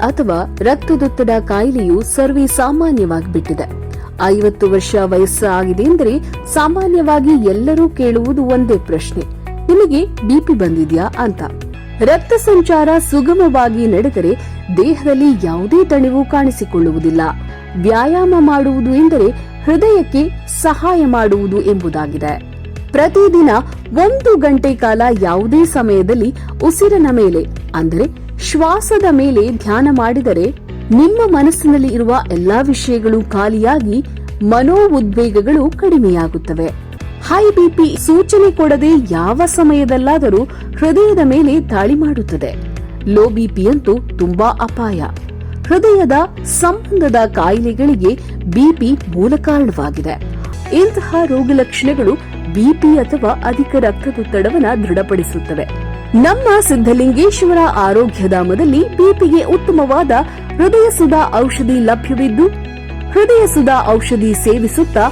ಅಥವಾ ರಕ್ತದೊತ್ತಡ ಕಾಯಿಲೆಯು ಸರ್ವೇ ಸಾಮಾನ್ಯವಾಗಿಬಿಟ್ಟಿದೆ. 50 ವರ್ಷ ವಯಸ್ಸಾಗಿದೆ ಎಂದರೆ ಸಾಮಾನ್ಯವಾಗಿ ಎಲ್ಲರೂ ಕೇಳುವುದು ಒಂದೇ ಪ್ರಶ್ನೆ, ನಿಮಗೆ ಬಿಪಿ ಬಂದಿದ್ಯಾ ಅಂತ. ರಕ್ತ ಸಂಚಾರ ಸುಗಮವಾಗಿ ನಡೆದರೆ ದೇಹದಲ್ಲಿ ಯಾವುದೇ ತಣಿವು ಕಾಣಿಸಿಕೊಳ್ಳುವುದಿಲ್ಲ. ವ್ಯಾಯಾಮ ಮಾಡುವುದು ಎಂದರೆ ಹೃದಯಕ್ಕೆ ಸಹಾಯ ಮಾಡುವುದು ಎಂಬುದಾಗಿದೆ. ಪ್ರತಿದಿನ 1 ಗಂಟೆ ಕಾಲ ಯಾವುದೇ ಸಮಯದಲ್ಲಿ ಉಸಿರಿನ ಮೇಲೆ ಅಂದರೆ ಶ್ವಾಸದ ಮೇಲೆ ಧ್ಯಾನ ಮಾಡಿದರೆ ನಿಮ್ಮ ಮನಸ್ಸಿನಲ್ಲಿ ಇರುವ ಎಲ್ಲಾ ವಿಷಯಗಳು ಖಾಲಿಯಾಗಿ ಮನೋಉದ್ವೇಗಗಳು ಕಡಿಮೆಯಾಗುತ್ತವೆ. ಹೈ ಬಿಪಿ ಸೂಚನೆ ಕೊಡದೆ ಯಾವ ಸಮಯದಲ್ಲಾದರೂ ಹೃದಯದ ಮೇಲೆ ದಾಳಿ ಮಾಡುತ್ತದೆ. ಲೋ ಬಿಪಿಯಂತೂ ತುಂಬಾ ಅಪಾಯ. ಹೃದಯದ ಸಂಬಂಧದ ಕಾಯಿಲೆಗಳಿಗೆ ಬಿಪಿ ಮೂಲ ಕಾರಣವಾಗಿದೆ. ಇಂತಹ ರೋಗ ಲಕ್ಷಣಗಳು ಬಿಪಿ ಅಥವಾ ಅಧಿಕ ರಕ್ತದೊತ್ತಡವನ್ನು ದೃಢಪಡಿಸುತ್ತವೆ. ನಮ್ಮ ಸಿದ್ಧಲಿಂಗೇಶ್ವರ ಆರೋಗ್ಯಧಾಮದಲ್ಲಿ ಬಿಪಿಗೆ ಉತ್ತಮವಾದ ಹೃದಯ ಸುಧಾ ಔಷಧಿ ಲಭ್ಯವಿದ್ದು, ಹೃದಯ ಸುಧಾ ಔಷಧಿ ಸೇವಿಸುತ್ತಾ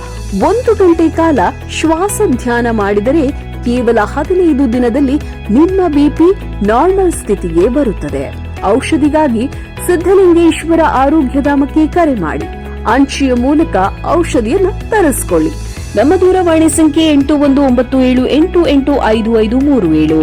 1 ಗಂಟೆ ಕಾಲ ಶ್ವಾಸ ಧ್ಯಾನ ಮಾಡಿದರೆ ಕೇವಲ 15 ದಿನದಲ್ಲಿ ನಿಮ್ಮ ಬಿಪಿ ನಾರ್ಮಲ್ ಸ್ಥಿತಿಗೆ ಬರುತ್ತದೆ. ಔಷಧಿಗಾಗಿ ಸಿದ್ಧಲಿಂಗೇಶ್ವರ ಆರೋಗ್ಯಧಾಮಕ್ಕೆ ಕರೆ ಮಾಡಿ, ಅಂಚೆಯ ಮೂಲಕ ಔಷಧಿಯನ್ನು ತರಿಸಿಕೊಳ್ಳಿ. ನಮ್ಮ ದೂರವಾಣಿ ಸಂಖ್ಯೆ 8197885537.